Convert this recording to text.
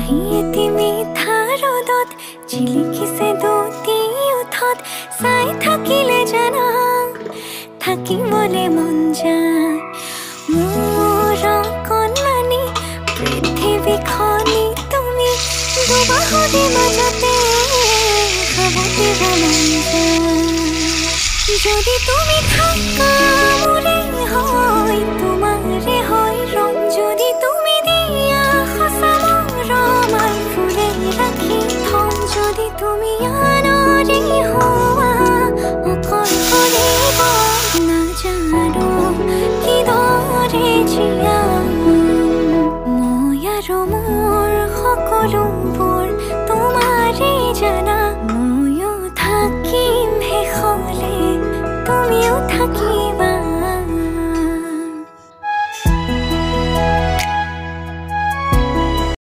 এটি মিঠা ৰ'দত জিলিকিছে দুটি ওঠত চাই থাকিলে জানা থাকিবলে মন যায় মোৰ কণমানি পৃথিৱীখনি তুমি দুবাহুৰে মাজতে খাবতিব মন যায় যদি তুমি থাকা মোৰে হয় তোমাৰে হয় ৰং যদি তুমি দিয়া সঁচা মৰমৰ ফুলে ৰাখি থম যদি তুমি আনৰে হোৱা অকল কৰিব নাজানো কিদৰে জীয়াম মই আৰু মোৰ সকলোবোৰ তোমাৰে জানা